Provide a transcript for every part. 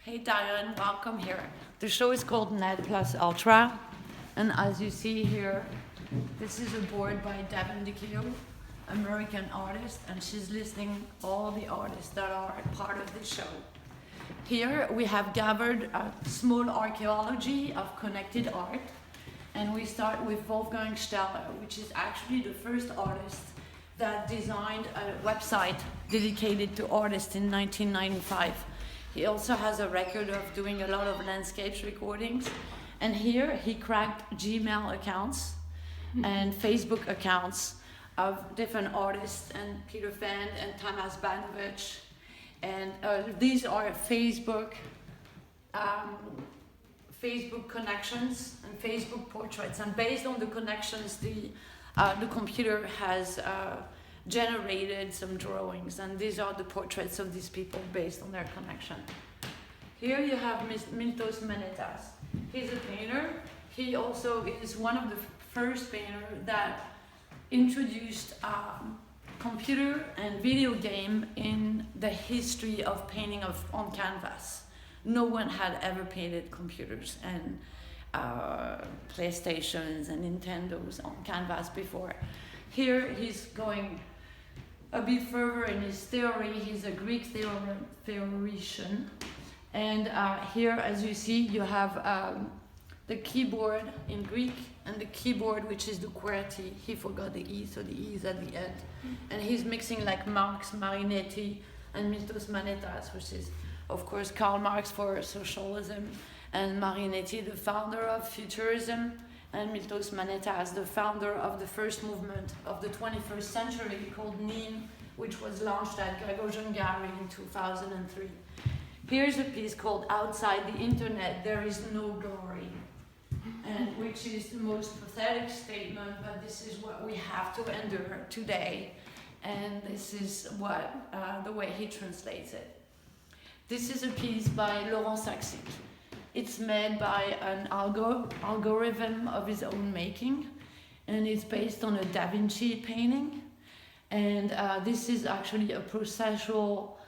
Hey Diane, welcome here. The show is called Net Plus Ultra, and as you see here, this is a board by Devin DiCchio, American artist, and she's listing all the artists that are part of the show. Here we have gathered a small archaeology of connected art, and we start with Wolfgang Steller, which is actually the first artist that designed a website dedicated to artists in 1995. He also has a record of doing a lot of landscapes recordings. And here he cracked Gmail accounts and Facebook accounts of different artists, and Peter Fand and Tamas Banovich. And these are Facebook connections and Facebook portraits. And based on the connections, the computer has generated some drawings, and these are the portraits of these people based on their connection. Here you have Miltos Manetas. He's a painter. He also is one of the first painters that introduced computer and video game in the history of painting on canvas. No one had ever painted computers and PlayStations and Nintendos on canvas before. Here he's going a bit further in his theory. He's a Greek theoretician. And here, as you see, you have the keyboard in Greek and the keyboard, which is the QWERTY. He forgot the E, so the E is at the end. And he's mixing like Marx, Marinetti, and Miltos Manetas, which is, of course, Karl Marx for socialism, and Marinetti, the founder of futurism, and Miltos Manetas, the founder of the first movement of the 21st century called NIM, which was launched at Gregorian Gallery in 2003. Here's a piece called Outside the Internet, There is No Glory, and which is the most pathetic statement, but this is what we have to endure today, and this is what the way he translates it. This is a piece by Laurent Saxic. It's made by an algorithm of his own making, and it's based on a Da Vinci painting. And this is actually a processual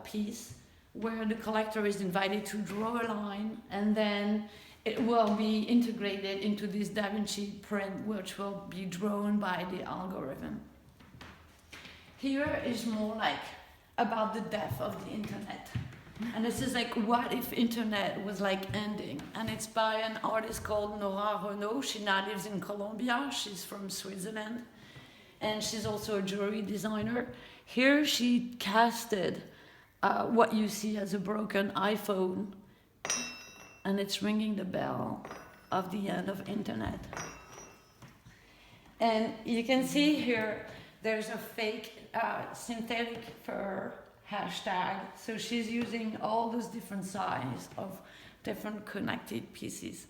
piece where the collector is invited to draw a line, and then it will be integrated into this Da Vinci print, which will be drawn by the algorithm. Here is more like about the death of the internet. And this is like, what if internet was like ending? And it's by an artist called Nora Renaud. She now lives in Colombia. She's from Switzerland. And she's also a jewelry designer. Here she casted what you see as a broken iPhone. And it's ringing the bell of the end of internet. And you can see here, there's a fake synthetic fur hashtag. So she's using all those different sizes of different connected pieces.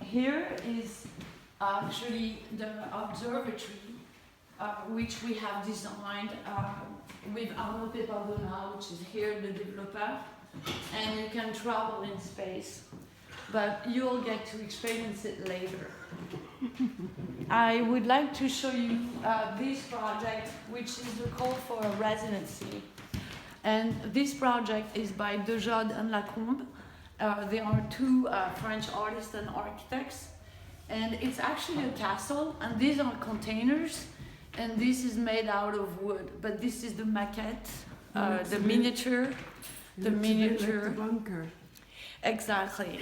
Here is actually the observatory, which we have designed with Arnaud Pepardona, which is here the developer, and you can travel in space, but you'll get to experience it later. I would like to show you this project, which is the call for a residency. And this project is by Dejode and Lacombe. They are two French artists and architects. And it's actually a castle, and these are containers, and this is made out of wood. But this is the maquette, the miniature. The miniature. Like the bunker. Exactly.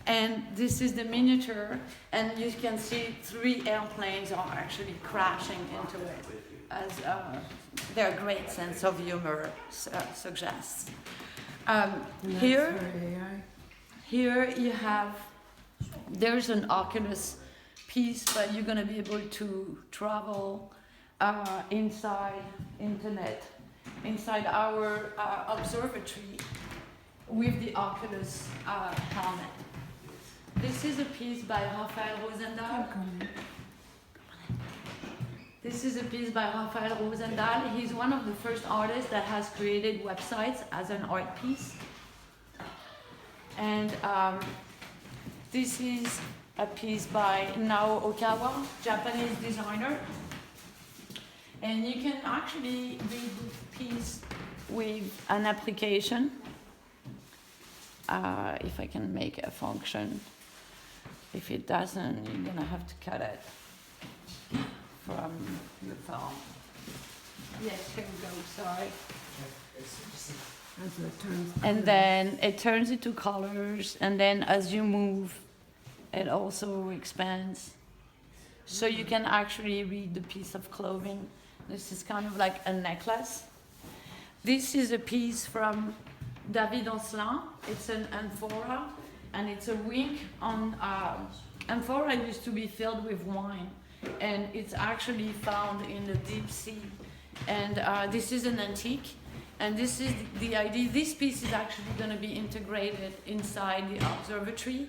And this is the miniature, and you can see 3 airplanes are actually crashing into it, as their great sense of humor suggests. Here you have, there's an Oculus piece, but you're going to be able to travel inside internet, inside our observatory with the Oculus helmet. This is a piece by Raphael Rosendahl. This is a piece by Raphael Rosendahl. He's one of the first artists that has created websites as an art piece. And this is a piece by Nao Okawa, Japanese designer. And you can actually read the piece with an application. If I can make a function. If it doesn't, you're gonna have to cut it from the phone. Yes, here we go, sorry. And then it turns into colors, and then as you move, it also expands. So you can actually read the piece of clothing. This is kind of like a necklace. This is a piece from David Ancelin. It's an amphora, and it's a wink on amphora used to be filled with wine, and it's actually found in the deep sea. And this is an antique, and this is the idea. This piece is actually going to be integrated inside the observatory,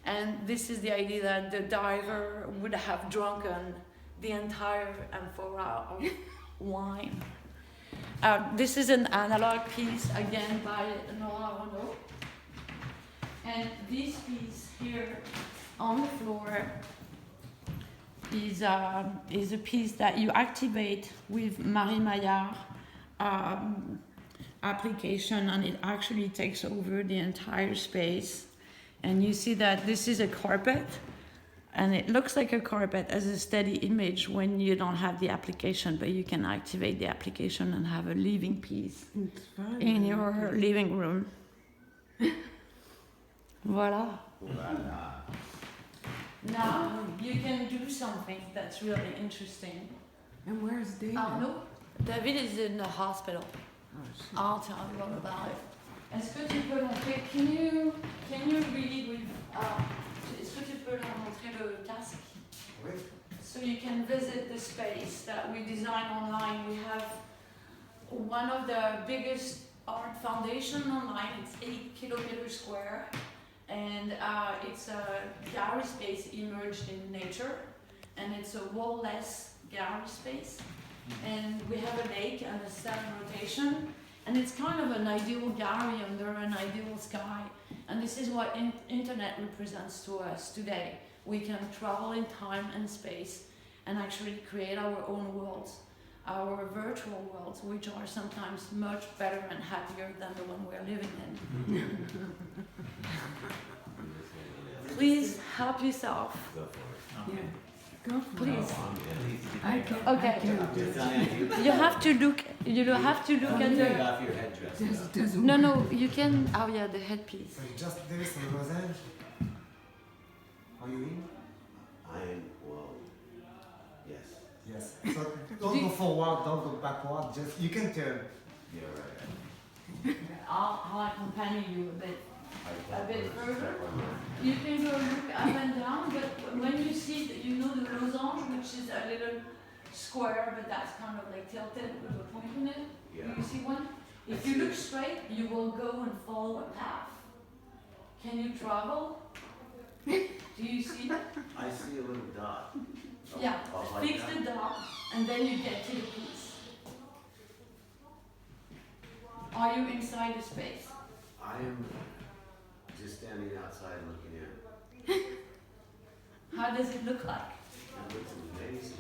and this is the idea that the diver would have drunken the entire amphora of wine. This is an analog piece, again by Nora Renaud. And this piece here on the floor is a piece that you activate with Marie Maillard application, and it actually takes over the entire space. And you see that this is a carpet, and it looks like a carpet as a steady image when you don't have the application, but you can activate the application and have a living piece in your living room. Voila. Now you can do something that's really interesting. And where's David? No, David is in the hospital. Oh, shit. I'll tell you all about it. Est-ce que tu peux montrer? Can you read with? Est-ce que tu peux leur montrer le casque? Oui. So you can visit the space that we designed online. We have one of the biggest art foundation online. It's 8 kilometers square, and it's a gallery space immersed in nature, and it's a wall-less gallery space. And we have a lake and a sun rotation, and it's kind of an ideal gallery under an ideal sky. And this is what internet represents to us today. We can travel in time and space and actually create our own worlds, our virtual worlds, which are sometimes much better and happier than the one we're living in. Please help yourself. Go for it. Yeah. Go for Please. I can. Okay. I can. You have to look. You have to look at Take the. off your headdress. Doesn't No, no. You can. Oh yeah, the headpiece. So just this on the lozenge. Are you in? Well, yes. Yes. So don't go forward, don't go backward. Just you can turn. Yeah, right. I'll accompany you a bit. A bit further. Right. You can go look up and down, but when you see, you know the losange, which is a little square, but that's kind of like tilted with a point in it. Yeah. Do you see one? If you look straight, you will go and follow a path. Can you travel? Do you see that? I see a little dot. Yeah, like fix that? the dot, and then you get to the piece. Are you inside the space? I am just standing outside looking in. How does it look like? It looks amazing.